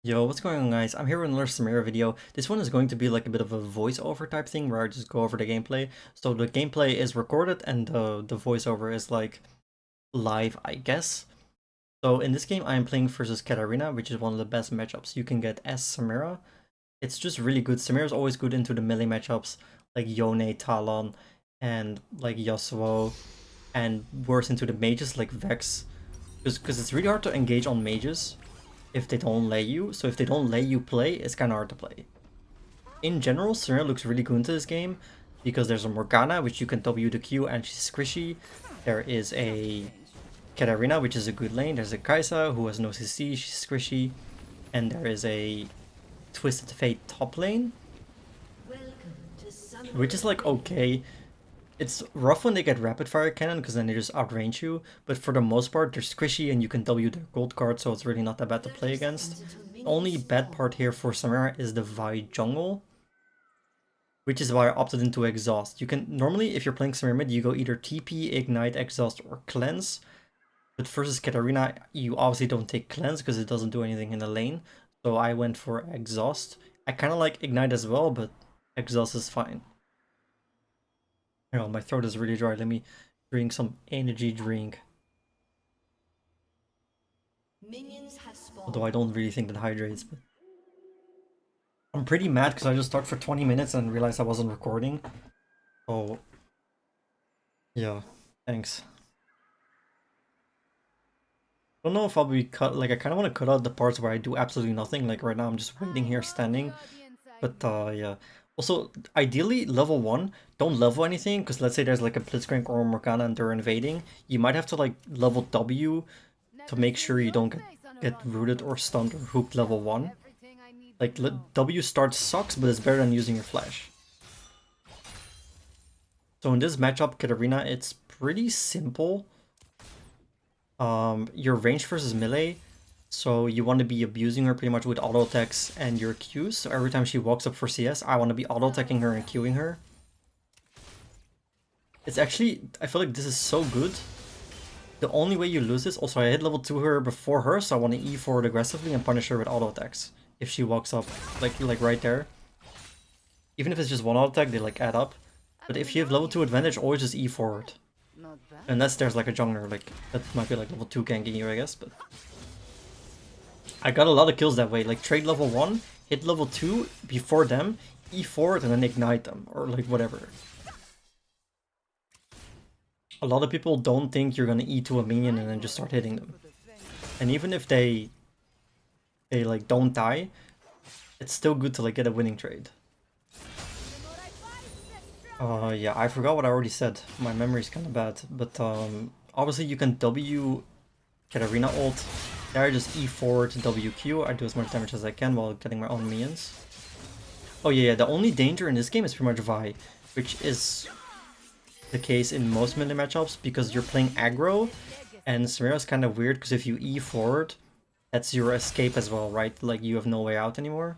Yo, what's going on, guys? I'm here with another Samira video. This one is going to be like a bit of a voiceover type thing where I just go over the gameplay. So the gameplay is recorded and the voiceover is like live, I guess. So in this game, I am playing versus Katarina, which is one of the best matchups you can get as Samira. It's just really good. Samira's always good into the melee matchups like Yone, Talon, and like Yasuo, and worse into the mages like Vex. Because it's really hard to engage on mages if they don't let you. So if they don't let you play, it's kind of hard to play. In general, Serena looks really good into this game because there's a Morgana, which you can W the Q and she's squishy. There is a Katarina, which is a good lane. There's a Kaisa, who has no CC, she's squishy. And there is a Twisted Fate top lane, which is like okay. It's rough when they get rapid fire cannon because then they just outrange you, but for the most part they're squishy and you can W their gold card, so it's really not that bad to play against. The only bad part here for Samira is the Vi jungle, which is why I opted into exhaust. You can normally, if you're playing Samira mid, you go either TP, ignite, exhaust, or cleanse. But versus Katarina, you obviously don't take cleanse because it doesn't do anything in the lane. So I went for exhaust. I kind of like ignite as well, but exhaust is fine. Oh, my throat is really dry. Let me drink some energy drink. Although I don't really think that hydrates, but I'm pretty mad because I just talked for 20 minutes and realized I wasn't recording. Oh, yeah, thanks. I don't know if I'll be cut, like I kind of want to cut out the parts where I do absolutely nothing, like right now I'm just waiting here standing, but yeah. Also, ideally, level 1, don't level anything, because let's say there's like a Blitzcrank or a Morgana and they're invading, you might have to like level W to make sure you don't get rooted or stunned or hooked level 1. Like, W start sucks, but it's better than using your flash. So in this matchup, Katarina, it's pretty simple. Your range versus melee, so you want to be abusing her pretty much with auto attacks and your Qs. So every time she walks up for CS, I want to be auto attacking her and queuing her. It's actually, I feel like this is so good. The only way you lose this, also I hit level 2 her before her, so I want to E forward aggressively and punish her with auto attacks. If she walks up, like right there. Even if it's just one auto attack, they like add up. But if you have level 2 advantage, always just E forward. Unless there's like a jungler, like that might be like level 2 ganking you, I guess, but I got a lot of kills that way, like trade level 1, hit level 2 before them, E forward and then ignite them, or like whatever. A lot of people don't think you're gonna E to a minion and then just start hitting them. And even if they like don't die, it's still good to like get a winning trade. Yeah, I forgot what I already said. My memory's kind of bad, but obviously you can W Katarina ult. There I just E forward WQ. I do as much damage as I can while getting my own minions. Oh yeah, the only danger in this game is pretty much Vi, which is the case in most melee matchups because you're playing aggro, and Samira is kind of weird because if you E forward, that's your escape as well, right? Like you have no way out anymore.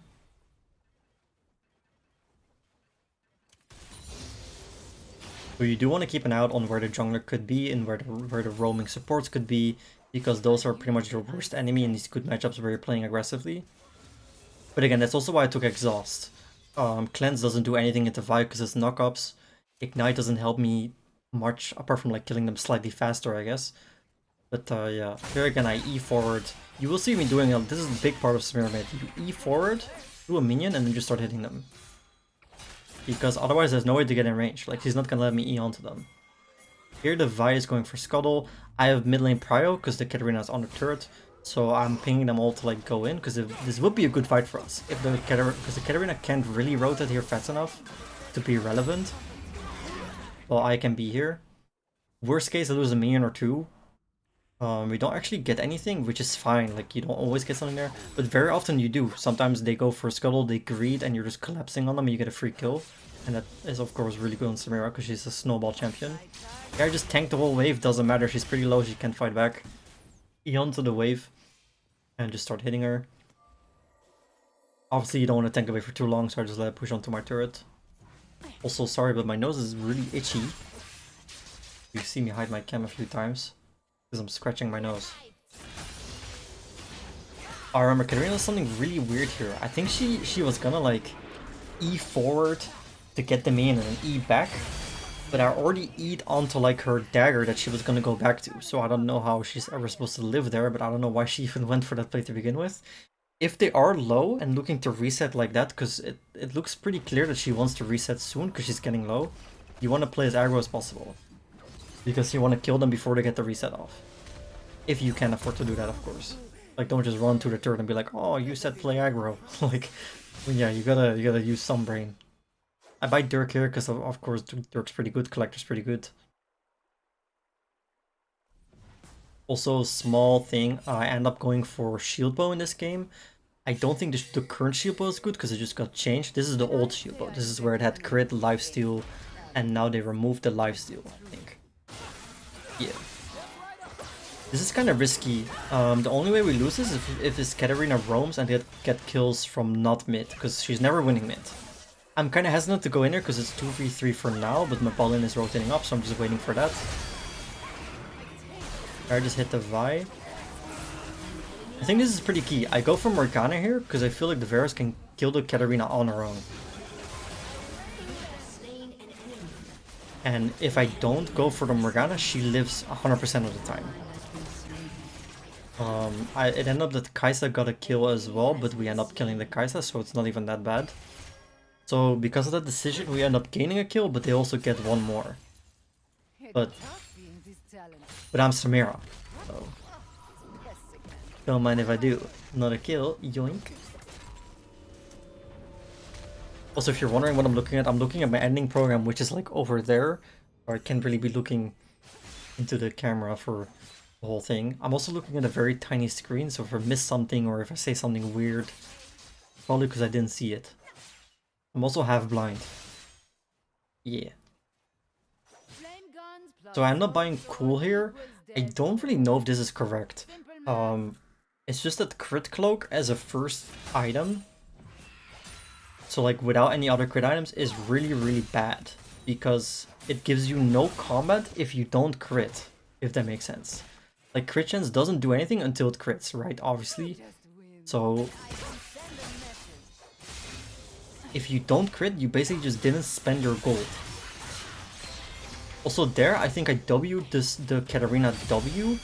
So you do want to keep an eye out on where the jungler could be and where the roaming supports could be, because those are pretty much your worst enemy in these good matchups where you're playing aggressively. But again, that's also why I took Exhaust. Cleanse doesn't do anything into Vi because it's knockups. Ignite doesn't help me much, apart from like killing them slightly faster, I guess. But yeah, here again I E forward. You will see me doing this is a big part of Samira Mid. You E forward, do a minion, and then just start hitting them. Because otherwise there's no way to get in range. Like, he's not gonna let me E onto them. Here the Vi is going for Scuttle. I have mid lane prio because the Katarina is on the turret. So I'm pinging them all to like go in, because this would be a good fight for us. If the Katarina can't really rotate here fast enough to be relevant. Well, I can be here. Worst case I lose a minion or two. We don't actually get anything, which is fine. Like, you don't always get something there, but very often you do. Sometimes they go for a Scuttle, they greed, and you're just collapsing on them and you get a free kill. And that is of course really good on Samira because she's a snowball champion. Yeah, I just tanked the whole wave, doesn't matter, she's pretty low, she can't fight back. E onto the wave and just start hitting her. Obviously you don't want to tank the wave for too long, so I just let it push onto my turret. Also sorry, but my nose is really itchy. You've seen me hide my cam a few times because I'm scratching my nose. I remember Katarina does something really weird here. I think she was gonna like E forward to get them in and then E back. But I already E'd onto like her dagger that she was gonna go back to. So I don't know how she's ever supposed to live there, but I don't know why she even went for that play to begin with. If they are low and looking to reset like that, because it looks pretty clear that she wants to reset soon because she's getting low, you want to play as aggro as possible. Because you want to kill them before they get the reset off. If you can afford to do that, of course. Like, don't just run to the turret and be like, oh, you said play aggro. Like, yeah, you gotta use some brain. I buy Dirk here because of course Dirk's pretty good, Collector's pretty good. Also, small thing, I end up going for Shield Bow in this game. I don't think the current Shield Bow is good because it just got changed. This is the old Shield Bow. This is where it had crit, lifesteal, and now they removed the lifesteal, I think. Yeah. This is kind of risky. The only way we lose is if this Katarina roams and get kills from not mid, because she's never winning mid. I'm kind of hesitant to go in here because it's 2v3 for now, but my ball in is rotating up, so I'm just waiting for that. I just hit the Vi. I think this is pretty key. I go for Morgana here because I feel like the Varus can kill the Katarina on her own. And if I don't go for the Morgana, she lives 100% of the time. It ended up that Kai'Sa got a kill as well, but we end up killing the Kai'Sa, so it's not even that bad. So because of that decision, we end up gaining a kill, but they also get one more. But I'm Samira, so don't mind if I do. Not a kill, yoink. Also, if you're wondering what I'm looking at my editing program, which is like over there, or I can't really be looking into the camera for the whole thing. I'm also looking at a very tiny screen, so if I miss something or if I say something weird, probably because I didn't see it. I'm also half blind. Yeah. So I end up buying Cool here. I don't really know if this is correct. It's just that Crit Cloak as a first item, so like without any other crit items, is really, really bad. Because it gives you no combat if you don't crit, if that makes sense. Like crit chance doesn't do anything until it crits, right? Obviously. So if you don't crit, you basically just didn't spend your gold. Also there, I think I W'd the Katarina W.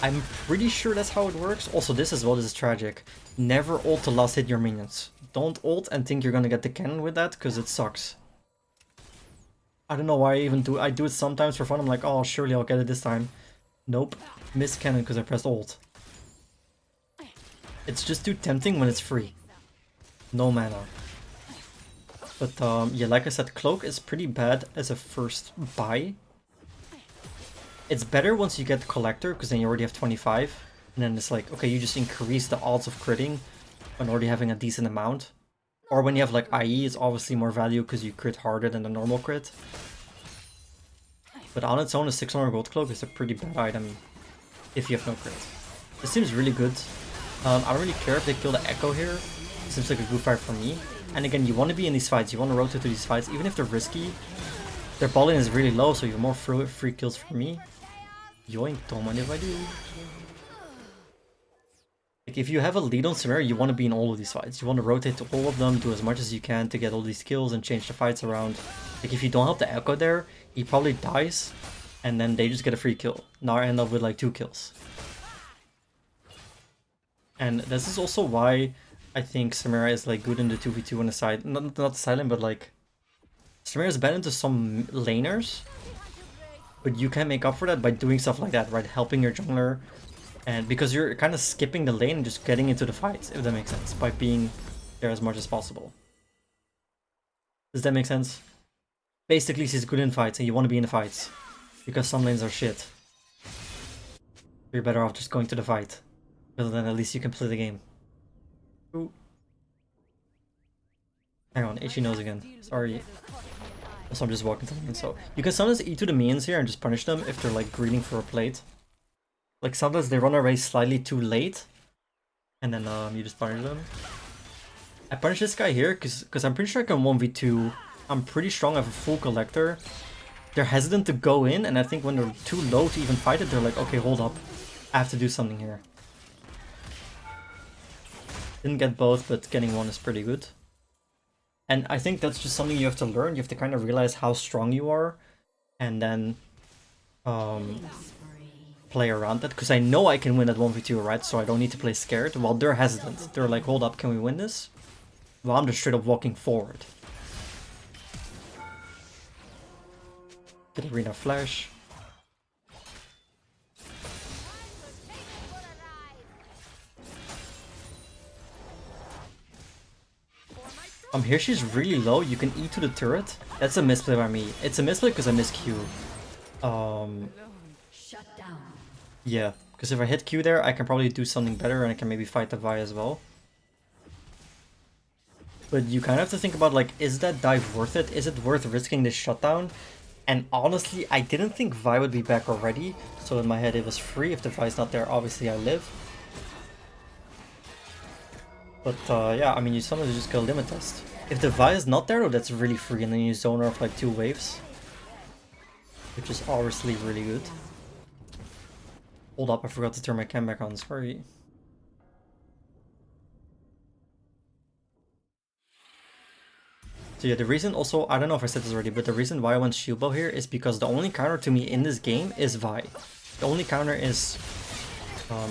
I'm pretty sure that's how it works. Also this as well, this is tragic. Never ult to last hit your minions. Don't ult and think you're gonna get the cannon with that, because it sucks. I don't know why I even do it. I do it sometimes for fun. I'm like, oh, surely I'll get it this time. Nope. Miss cannon because I pressed ult. It's just too tempting when it's free. No mana. But yeah, like I said, Cloak is pretty bad as a first buy. It's better once you get Collector, because then you already have 25. And then it's like, okay, you just increase the odds of critting when already having a decent amount. Or when you have like IE, it's obviously more value because you crit harder than the normal crit. But on its own, a 600 gold cloak is a pretty bad item if you have no crit. This seems really good. I don't really care if they kill the Echo here. It seems like a good fight for me. And again, you want to be in these fights. You want to rotate to these fights, even if they're risky. Their ball in is really low, so you have more free kills for me. Yoink, don't mind if I do. Like, if you have a lead on Samira, you want to be in all of these fights. You want to rotate to all of them, do as much as you can to get all these kills and change the fights around. Like, if you don't help the Echo there, he probably dies, and then they just get a free kill. Now I end up with like 2 kills. And this is also why I think Samira is like good in the 2v2 on the side. Not the silent, but like Samira is bad into some laners. But you can make up for that by doing stuff like that, right? Helping your jungler. And because you're kind of skipping the lane and just getting into the fights, if that makes sense, by being there as much as possible. Does that make sense? Basically, she's good in fights and you want to be in the fights. Because some lanes are shit. You're better off just going to the fight. Because then at least you can play the game. Ooh. Hang on, itchy nose again. Sorry. Also, I'm just walking to the minions. So you can sometimes E to the minions here and just punish them if they're like greeting for a plate. Like sometimes they run away slightly too late, and then you just punish them. I punish this guy here because I'm pretty sure I can 1v2. I'm pretty strong. I have a full collector. They're hesitant to go in, and I think when they're too low to even fight it, they're like, okay, hold up, I have to do something here. Didn't get both, but getting one is pretty good. And I think that's just something you have to learn. You have to kind of realize how strong you are, and then play around that. Because I know I can win at 1v2, right? So I don't need to play scared. Well, they're hesitant. They're like, hold up, can we win this? Well, I'm just straight up walking forward. Katarina flash. Here she's really low. You can E to the turret. That's a misplay by me. It's a misplay because I miss Q. Yeah, because if I hit Q there, I can probably do something better and I can maybe fight the Vi as well. But you kind of have to think about, like, is that dive worth it? Is it worth risking this shutdown? And honestly, I didn't think Vi would be back already. So in my head, it was free. If the Vi's not there, obviously I live. But yeah, I mean, you sometimes just go limit test. If the Vi is not there, though, that's really free, and then you zone her for like 2 waves. Which is obviously really good. Hold up, I forgot to turn my cam back on, sorry. So yeah, the reason also, I don't know if I said this already, but the reason why I went shield bow here is because the only counter to me in this game is Vi. The only counter is...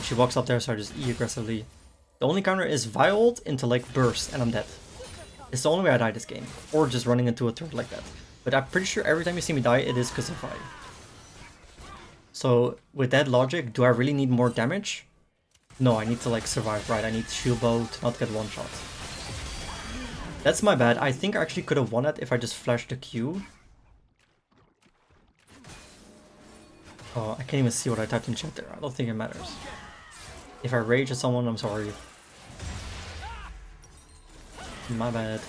she walks up there, so I just E aggressively. The only counter is Vi ult into like burst, and I'm dead. It's the only way I die this game. Or just running into a turret like that. But I'm pretty sure every time you see me die, it is because of Vi. So with that logic, do I really need more damage? No, I need to like survive, right? I need shield bow to not get one shot. That's my bad. I think I actually could have won that if I just flashed the Q. Oh, I can't even see what I typed in chat there. I don't think it matters. If I rage at someone, I'm sorry. My bad.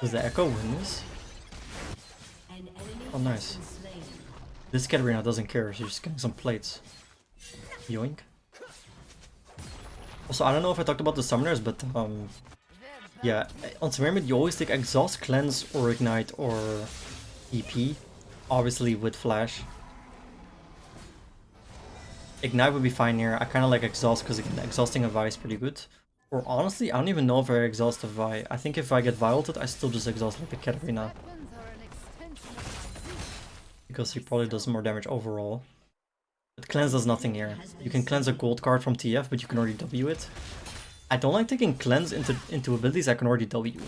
Does the Echo win this? Oh, nice. This Katarina doesn't care. She's just getting some plates. Yoink. Also, I don't know if I talked about the summoners, but yeah, on Samira Mid you always take Exhaust, Cleanse, or Ignite, or EP. Obviously with Flash. Ignite would be fine here. I kind of like Exhaust because again, exhausting a Vi is pretty good. Or honestly, I don't even know if I exhaust a Vi. I think if I get Vi ulted, I still just exhaust like a Katarina. Because he probably does more damage overall. But Cleanse does nothing here. You can cleanse a gold card from TF, but you can already W it. I don't like taking Cleanse into abilities I can already W.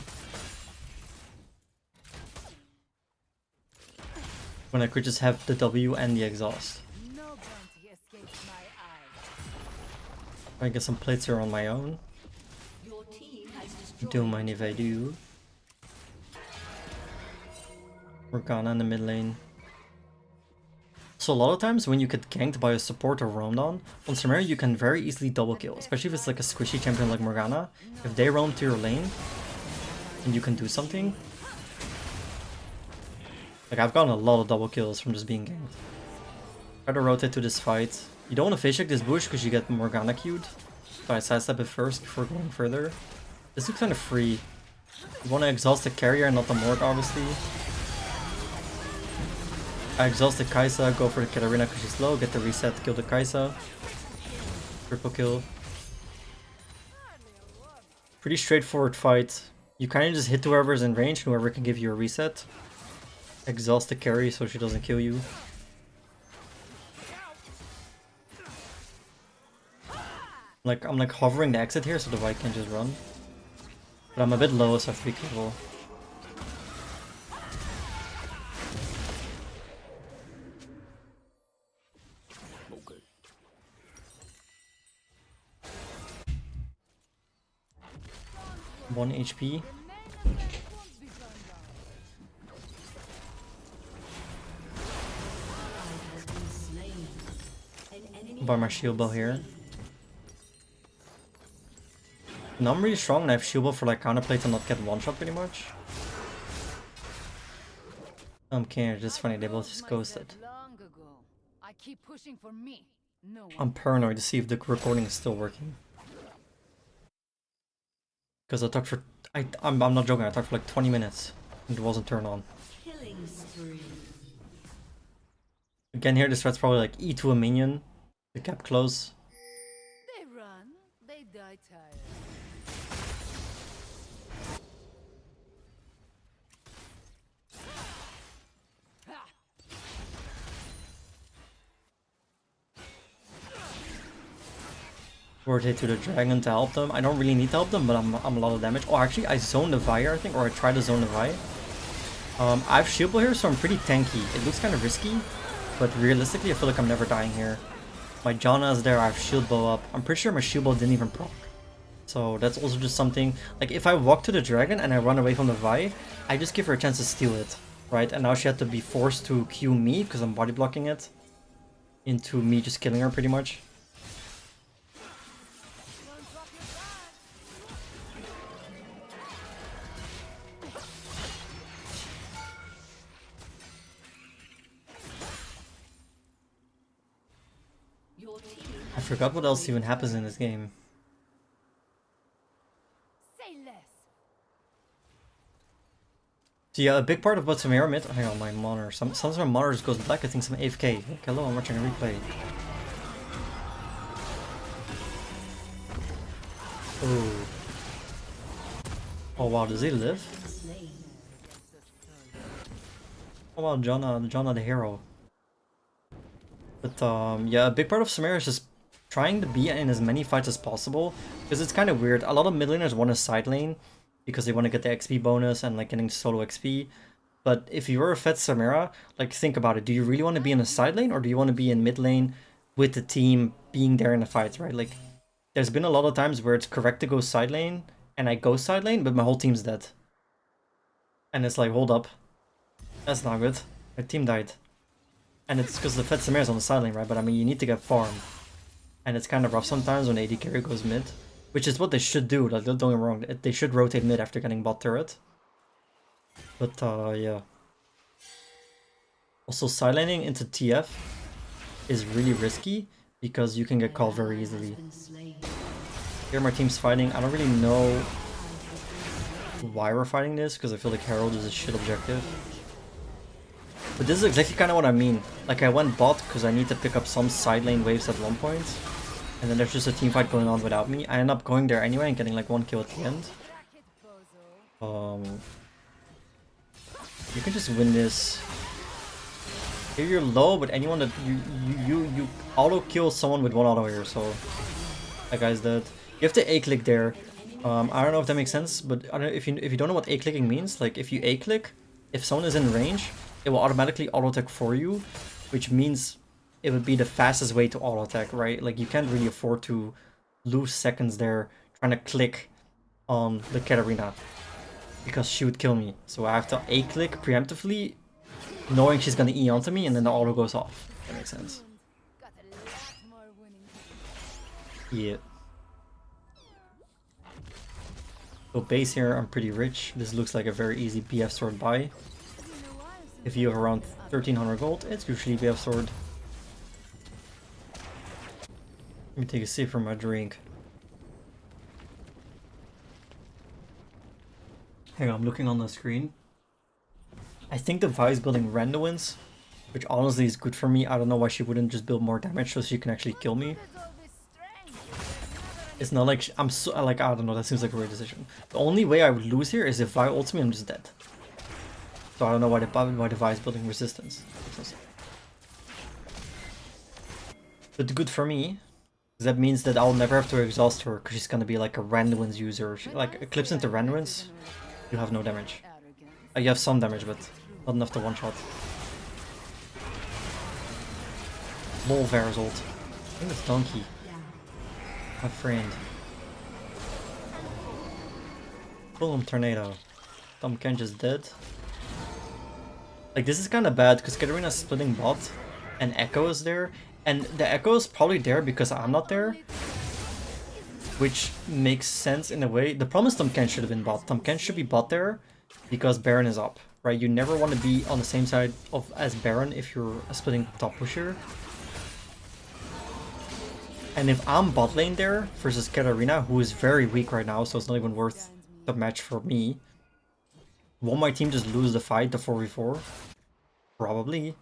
When I could just have the W and the exhaust. I get some plates here on my own. Don't mind if I do. Morgana in the mid lane. So a lot of times when you get ganked by a support or roamed on Samira you can very easily double kill, especially if it's like a squishy champion like Morgana. If they roam to your lane and you can do something. Like I've gotten a lot of double kills from just being ganked. Try to rotate to this fight. You don't want to face check this bush because you get Morgana queued. So I sidestep it first before going further. This looks kind of free. You want to exhaust the carrier, not the Morg obviously. I exhaust the Kai'Sa, go for the Katarina because she's low, get the reset, kill the Kai'Sa. Triple kill. Pretty straightforward fight. You kind of just hit whoever's in range, whoever can give you a reset. Exhaust the carry so she doesn't kill you. Like I'm like hovering the exit here so the Vi can just run. But I'm a bit low so I have to be careful. One HP. By my shield bow here. No, I'm really strong and I have shield bow for like counterplay to not get one shot pretty much. Okay, just funny, they both just ghosted. I'm paranoid to see if the recording is still working. Because I talked for... I'm not joking, I talked for like 20 minutes and it wasn't turned on. Again here, this threat's probably like E to a minion. The cap close. They die tired. Rotate to the dragon to help them. I don't really need to help them, but I'm a lot of damage. Oh, actually, I zoned the Vi here, I think, or I tried to zone the Vi. I have shield blow here, so I'm pretty tanky. It looks kind of risky, but realistically, I feel like I'm never dying here. My Janna is there, I have shield blow up. I'm pretty sure my shield blow didn't even proc. So that's also just something, like if I walk to the dragon and I run away from the Vi, I just give her a chance to steal it, right? And now she had to be forced to queue me, because I'm body blocking it, into me just killing her pretty much. I forgot what else even happens in this game. Say less. So yeah, a big part of what Samira Mid... Hang on, my monitor. Sometimes my monitor just goes black, I think some AFK. Like, hello, I'm watching a replay. Oh. Oh wow, does he live? Oh wow, Janna the hero. But yeah, a big part of Samira is just trying to be in as many fights as possible, because it's kind of weird. A lot of mid laners want a side lane because they want to get the XP bonus and like getting solo XP. But if you're a Fed Samira, like think about it. Do you really want to be in a side lane, or do you want to be in mid lane with the team being there in the fights, right? Like, there's been a lot of times where it's correct to go side lane, and I go side lane, but my whole team's dead. And it's like, hold up. That's not good. My team died. And it's because the Fed Samir is on the side lane, right? But I mean, you need to get farm. And it's kind of rough sometimes when AD carry goes mid. Which is what they should do, like, don't get me wrong. They should rotate mid after getting bot turret. But, yeah. Also, side laning into TF is really risky, because you can get called very easily. Here my team's fighting. I don't really know why we're fighting this, because I feel like Herald is a shit objective. But this is exactly kind of what I mean. Like, I went bot because I need to pick up some side lane waves at one point. And then there's just a team fight going on without me. I end up going there anyway and getting like one kill at the end. You can just win this. Here you're low, but anyone that you auto kill someone with one auto here, so that guy's dead. You have to A-click there. I don't know if that makes sense, but I don't, if you don't know what A-clicking means, like if you A-click, if someone is in range, it will automatically auto-attack for you, which means it would be the fastest way to auto-attack, right? Like, you can't really afford to lose seconds there trying to click on the Katarina, because she would kill me. So I have to A-click preemptively, knowing she's gonna E onto me, and then the auto goes off. That makes sense. Yeah. So base here, I'm pretty rich. This looks like a very easy BF sword buy. If you have around 1300 gold, it's usually BF sword. Let me take a sip from my drink. Hang on, I'm looking on the screen. I think the Vi is building random wins, which honestly is good for me. I don't know why she wouldn't just build more damage so she can actually kill me. It's not like I'm so like, I don't know, that seems like a weird decision. The only way I would lose here is if Vi ults me, I'm just dead. So I don't know why the Vi is building resistance. But good for me, because that means that I'll never have to exhaust her, because she's gonna be like a random wins user. She, like, Eclipse into random wins, you have no damage. You have some damage, but not enough to one-shot. Lol, Varus ult. I think it's Donkey. My friend. Pull him, Tornado. Tom Kench is dead. Like, this is kind of bad because Katarina's splitting bot and Echo is there. And the Echo is probably there because I'm not there, which makes sense in a way. The problem is Tom Kench should have been bot. Tom Kench should be bot there because Baron is up, right? You never want to be on the same side of as Baron if you're a splitting top pusher. And if I'm bot lane there versus Katarina, who is very weak right now, so it's not even worth the match for me. Won't my team just lose the fight, the 4v4? Probably.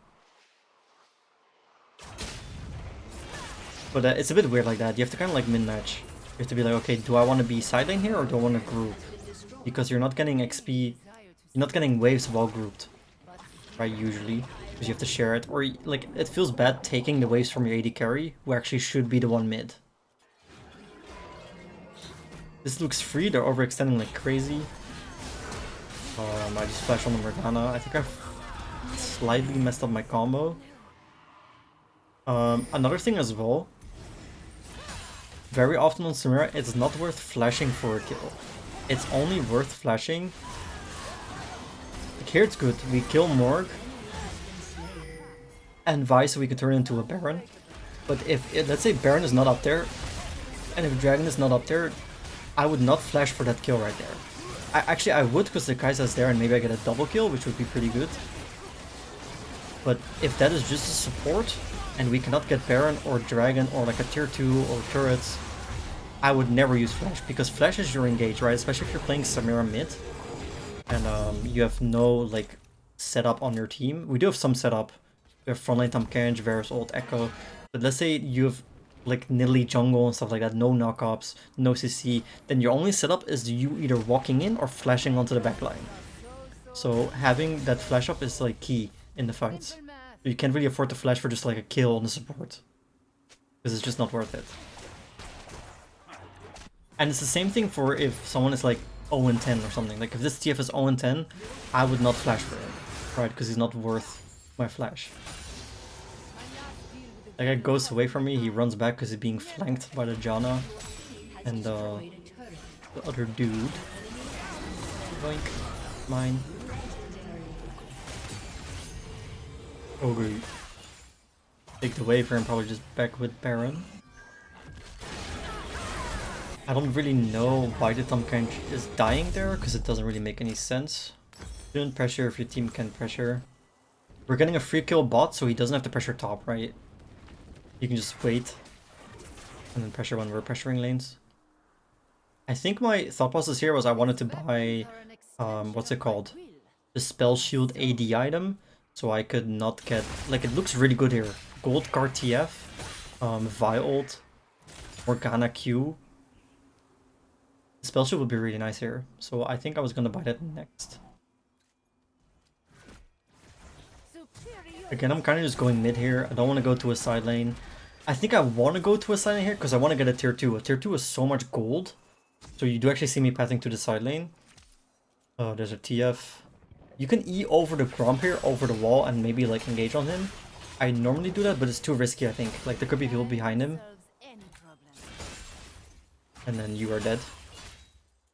But it's a bit weird like that. You have to kind of like min-match. You have to be like, okay, do I want to be side lane here or do I want to group? Because you're not getting XP, you're not getting waves while grouped, right, usually. Because you have to share it. Or, like, it feels bad taking the waves from your AD carry, who actually should be the one mid. This looks free, they're overextending like crazy. I just flashed on the Morgana. I think I've slightly messed up my combo. Another thing as well, very often on Samira, it's not worth flashing for a kill. It's only worth flashing. Like here it's good, we kill Morg, and Vice we could turn into a Baron. But if, let's say Baron is not up there, and if Dragon is not up there, I would not flash for that kill right there. I would, because the Kai'Sa's there and maybe I get a double kill, which would be pretty good. But if that is just a support, and we cannot get Baron or Dragon or like a tier 2 or turrets, I would never use Flash, because Flash is your engage, right? Especially if you're playing Samira mid, and you have no like setup on your team. We do have some setup. We have frontline Tahm Varus ult, Echo, but let's say you have like Nidalee jungle and stuff like that, no knockups, no CC, then your only setup is you either walking in or flashing onto the backline. So having that flash up is like key in the fights. You can't really afford to flash for just like a kill on the support, because it's just not worth it. And it's the same thing for if someone is like 0-10 or something. Like if this TF is 0-10, I would not flash for him, right? Because he's not worth my flash. That guy goes away from me, he runs back because he's being flanked by the Janna and the other dude. Boink. Mine. Okay. Take the wave here and probably just back with Baron. I don't really know why the Tahm is dying there, because it doesn't really make any sense. Shouldn't pressure if your team can pressure. We're getting a free kill bot, so he doesn't have to pressure top, right? You can just wait and then pressure when we're pressuring lanes. I think my thought process here was I wanted to buy, what's it called? The Spell Shield AD item, so I could not get, like, it looks really good here. Gold card TF, Vi ult, Morgana Q. The Spell Shield would be really nice here, so I think I was gonna buy that next. Again, I'm kind of just going mid here. I don't want to go to a side lane. I think I want to go to a side lane here because I want to get a tier 2. A tier 2 is so much gold. So you do actually see me pathing to the side lane. Oh, there's a TF. You can E over the Gromp here, over the wall, and maybe like engage on him. I normally do that, but it's too risky, I think. Like there could be people behind him. And then you are dead.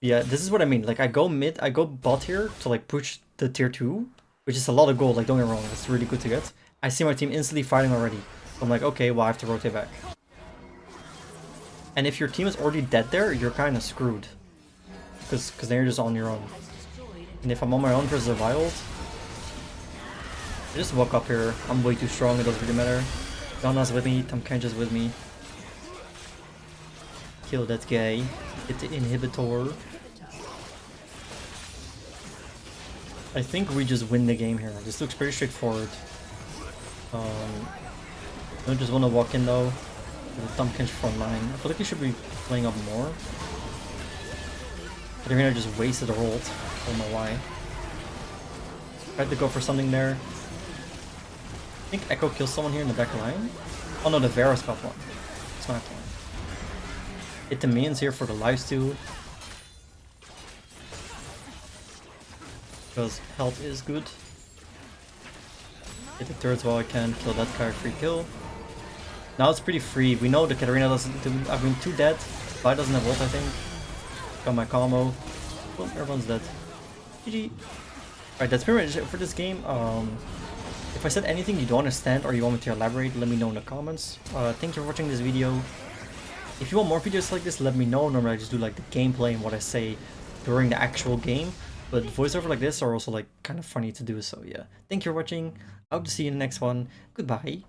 Yeah, this is what I mean. Like I go mid, I go bot here to like push the tier 2. Which is a lot of gold, like don't get me wrong, it's really good to get. I see my team instantly fighting already. So I'm like, okay, well I have to rotate back. And if your team is already dead there, you're kind of screwed. Because then you're just on your own. And if I'm on my own versus a wild, I just walk up here. I'm way too strong, it doesn't really matter. Yana's with me, Tahm with me. Kill that guy. Hit the inhibitor. I think we just win the game here. This looks pretty straightforward. I don't just want to walk in though. With the Tahm front line. I feel like he should be playing up more. Katarina just wasted her ult. I don't know why. Tried to go for something there. I think Echo kills someone here in the back line. Oh no, the Varus got one. Smacked one. Hit the minions here for the lifesteal. Because health is good. Hit the turrets while I can, kill that guy, free kill. Now it's pretty free. We know the Katarina doesn't do. I've been 2 dead. Vi doesn't have ult, I think. Got my combo. Oh, everyone's dead. GG. Alright, that's pretty much it for this game. If I said anything you don't understand or you want me to elaborate, let me know in the comments. Thank you for watching this video. If you want more videos like this, let me know. Normally I just do like the gameplay and what I say during the actual game. But voiceover like this are also like kind of funny to do, so yeah. Thank you for watching. I hope to see you in the next one. Goodbye.